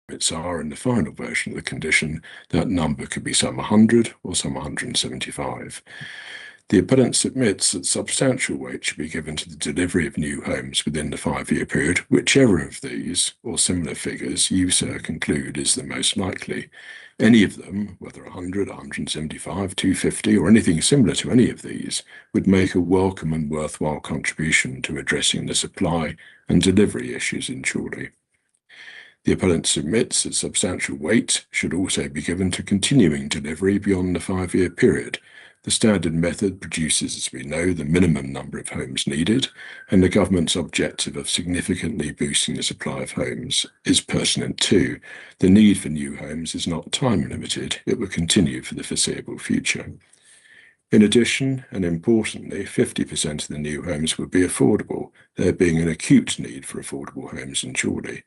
limits are in the final version of the condition, that number could be some 100 or some 175. The appellant submits that substantial weight should be given to the delivery of new homes within the 5-year period, whichever of these or similar figures you, sir, conclude is the most likely. Any of them, whether 100, 175, 250, or anything similar to any of these, would make a welcome and worthwhile contribution to addressing the supply and delivery issues in Chorley. The appellant submits that substantial weight should also be given to continuing delivery beyond the 5-year period. The standard method produces, as we know, the minimum number of homes needed, and the government's objective of significantly boosting the supply of homes is pertinent too. The need for new homes is not time limited, it will continue for the foreseeable future. In addition, and importantly, 50% of the new homes would be affordable, there being an acute need for affordable homes in Chorley.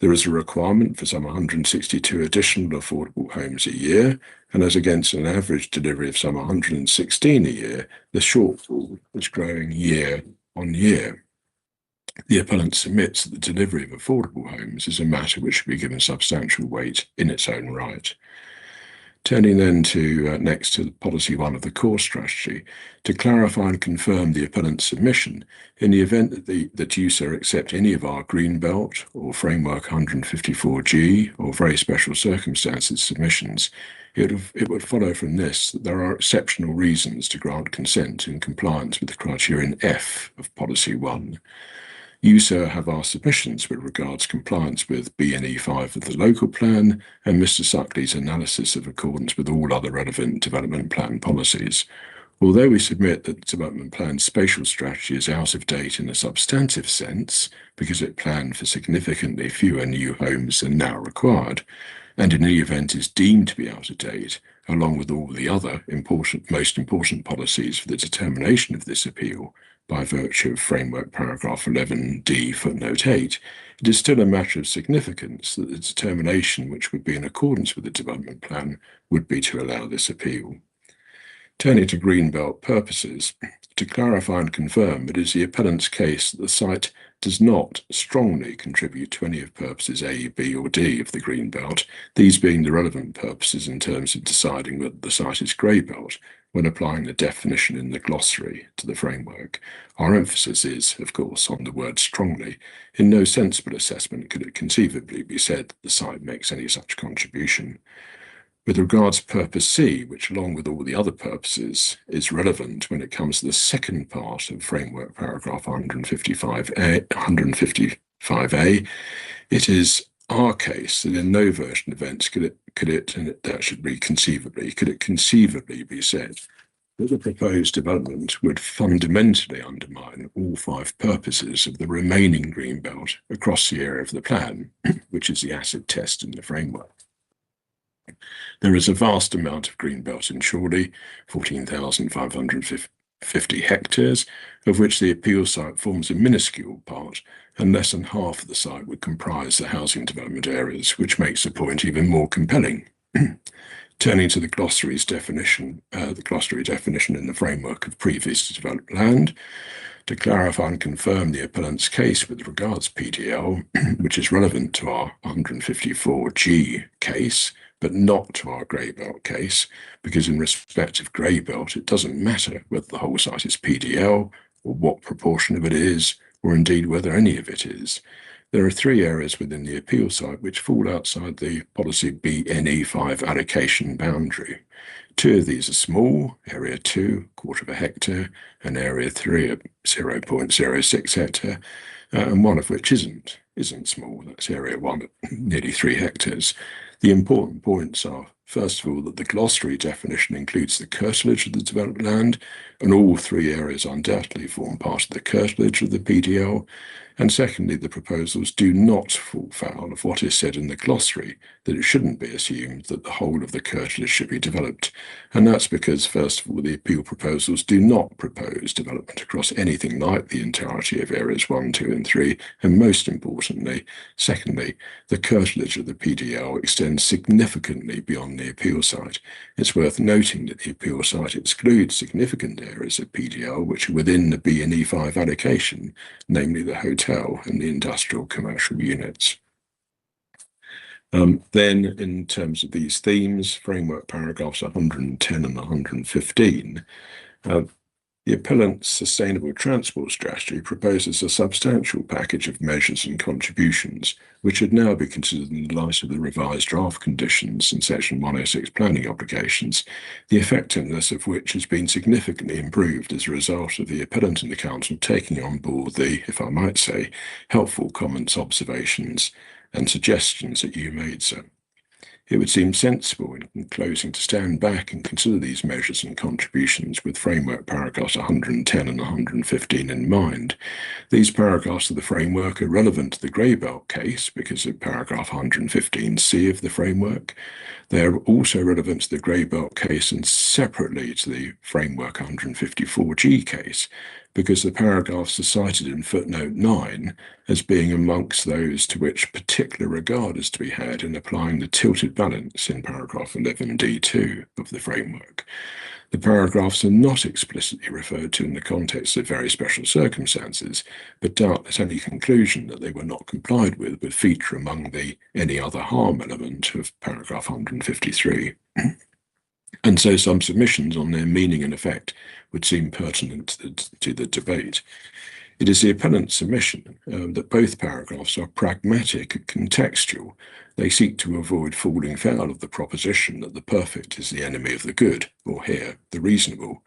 There is a requirement for some 162 additional affordable homes a year, and as against an average delivery of some 116 a year, the shortfall is growing year on year. The appellant submits that the delivery of affordable homes is a matter which should be given substantial weight in its own right. Turning then to next to policy 1 of the core strategy, to clarify and confirm the appellant's submission, in the event that you, sir, accept any of our Greenbelt or Framework 154G or very special circumstances submissions, it would follow from this that there are exceptional reasons to grant consent in compliance with the criterion F of policy 1. You, sir, have our submissions with regards compliance with BNE 5 of the local plan and Mr. Suckley's analysis of accordance with all other relevant development plan policies. Although we submit that the development plan's spatial strategy is out of date in a substantive sense because it planned for significantly fewer new homes than now required, and in any event is deemed to be out of date, along with all the other most important policies for the determination of this appeal, by virtue of Framework Paragraph 11D footnote 8, it is still a matter of significance that the determination which would be in accordance with the development plan would be to allow this appeal. Turning to Greenbelt purposes, to clarify and confirm, it is the appellant's case that the site does not strongly contribute to any of purposes A, B, or D of the Greenbelt, these being the relevant purposes in terms of deciding whether the site is Greybelt, when applying the definition in the glossary to the framework. Our emphasis is, of course, on the word strongly. In no sensible assessment could it conceivably be said that the site makes any such contribution. With regards to purpose C, which along with all the other purposes is relevant when it comes to the second part of framework paragraph 155A, it is our case that in no version of events could it conceivably be said that the proposed development would fundamentally undermine all 5 purposes of the remaining Greenbelt across the area of the plan, which is the acid test in the framework. There is a vast amount of Greenbelt in Chorley, 14,550 hectares, of which the appeal site forms a minuscule part, and less than half of the site would comprise the housing development areas, which makes the point even more compelling. Turning to the glossary definition in the framework of previously developed land, to clarify and confirm the appellant's case with regards PDL, which is relevant to our 154G case, but not to our Greybelt case, because in respect of Greybelt, it doesn't matter whether the whole site is PDL, or what proportion of it is, or indeed whether any of it is. There are 3 areas within the appeal site which fall outside the policy BNE 5 allocation boundary. 2 of these are small, area 2, quarter of a hectare, and area 3, 0.06 hectare, and one of which isn't small, that's area 1, nearly 3 hectares. The important points are, first of all, that the glossary definition includes the curtilage of the developed land, and all 3 areas undoubtedly form part of the curtilage of the PDL. And secondly, the proposals do not fall foul of what is said in the glossary, that it shouldn't be assumed that the whole of the curtilage should be developed. And that's because, first of all, the appeal proposals do not propose development across anything like the entirety of areas 1, 2, and 3. And most importantly, secondly, the curtilage of the PDL extends significantly beyond the appeal site. It's worth noting that the appeal site excludes significant areas of PDL which are within the BNE 5 allocation, namely the hotel and the industrial commercial units. Then, in terms of these themes, framework paragraphs 110 and 115, the Appellant's Sustainable Transport Strategy proposes a substantial package of measures and contributions, which should now be considered in the light of the revised draft conditions in Section 106 planning obligations, the effectiveness of which has been significantly improved as a result of the Appellant and the Council taking on board the, if I might say, helpful comments, observations, and suggestions that you made, sir. It would seem sensible in closing to stand back and consider these measures and contributions with framework paragraphs 110 and 115 in mind. These paragraphs of the framework are relevant to the grey belt case because of paragraph 115C of the framework. They are also relevant to the grey belt case and separately to the framework 154G case because the paragraphs are cited in footnote 9 as being amongst those to which particular regard is to be had in applying the tilted balance in paragraph 11D2 of the framework. The paragraphs are not explicitly referred to in the context of very special circumstances, but doubtless any conclusion that they were not complied with would feature among the any other harm element of paragraph 153. And so some submissions on their meaning and effect would seem pertinent to the debate. It is the appellant's submission that both paragraphs are pragmatic and contextual. They seek to avoid falling foul of the proposition that the perfect is the enemy of the good, or here, the reasonable.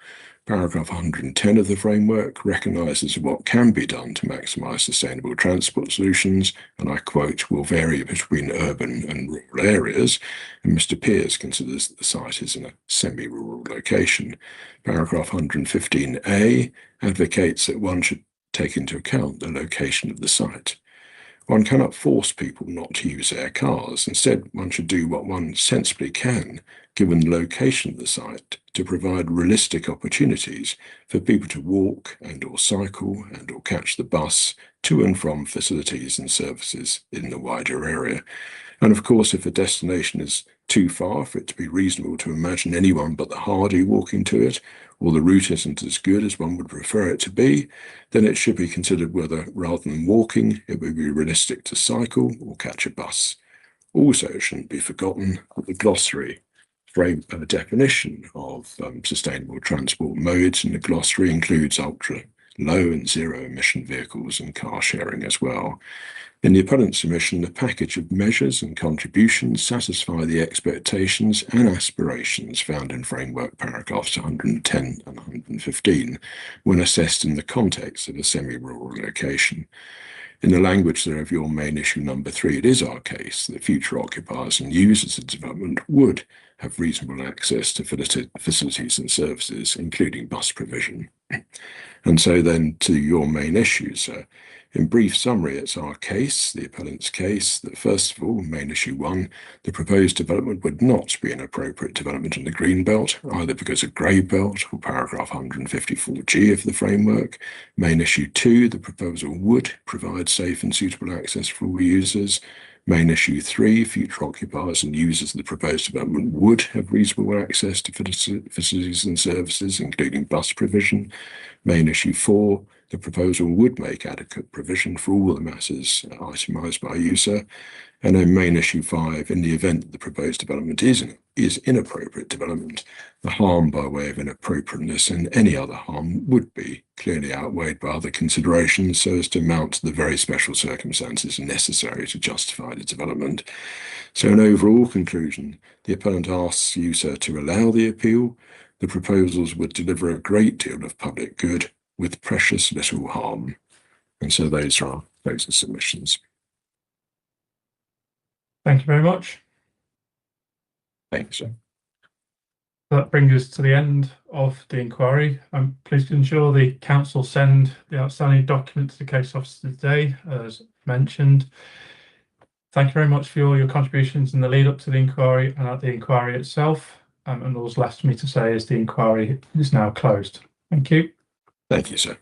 Paragraph 110 of the framework recognises what can be done to maximise sustainable transport solutions, and I quote, will vary between urban and rural areas, and Mr. Pearce considers that the site is in a semi-rural location. Paragraph 115A advocates that one should take into account the location of the site. One cannot force people not to use their cars. Instead, one should do what one sensibly can, given the location of the site, to provide realistic opportunities for people to walk and or cycle and or catch the bus to and from facilities and services in the wider area. And of course, if a destination is too far for it to be reasonable to imagine anyone but the hardy walking to it, or the route isn't as good as one would prefer it to be, then it should be considered whether, rather than walking, it would be realistic to cycle or catch a bus. Also, it shouldn't be forgotten that the glossary frame a definition of sustainable transport modes, and the glossary includes ultra low and zero emission vehicles and car sharing as well. In the appellant's submission, the package of measures and contributions satisfy the expectations and aspirations found in framework paragraphs 110 and 115 when assessed in the context of a semi-rural location. In the language there of your main issue number 3, it is our case that future occupiers and users of development would have reasonable access to facilities and services, including bus provision. And so then to your main issues, in brief summary, it's our case, the appellant's case, that first of all, main issue 1, the proposed development would not be an appropriate development in the green belt, either because of grey belt or paragraph 154G of the framework. Main issue 2, the proposal would provide safe and suitable access for all users. Main issue 3, future occupiers and users of the proposed development would have reasonable access to facilities and services, including bus provision. Main issue 4, the proposal would make adequate provision for all the matters itemised by user. And then main issue 5, in the event that the proposed development is inappropriate development, the harm by way of inappropriateness and any other harm would be clearly outweighed by other considerations so as to amount to the very special circumstances necessary to justify the development. So in overall conclusion, the appellant asks user to allow the appeal. The proposals would deliver a great deal of public good with precious little harm. And so those are submissions. Thank you very much. Thanks, sir. That brings us to the end of the inquiry. I'm pleased to ensure the council send the outstanding documents to the case officer today, as mentioned. Thank you very much for your contributions in the lead up to the inquiry and at the inquiry itself. And all that's left for me to say is the inquiry is now closed. Thank you. Thank you, sir.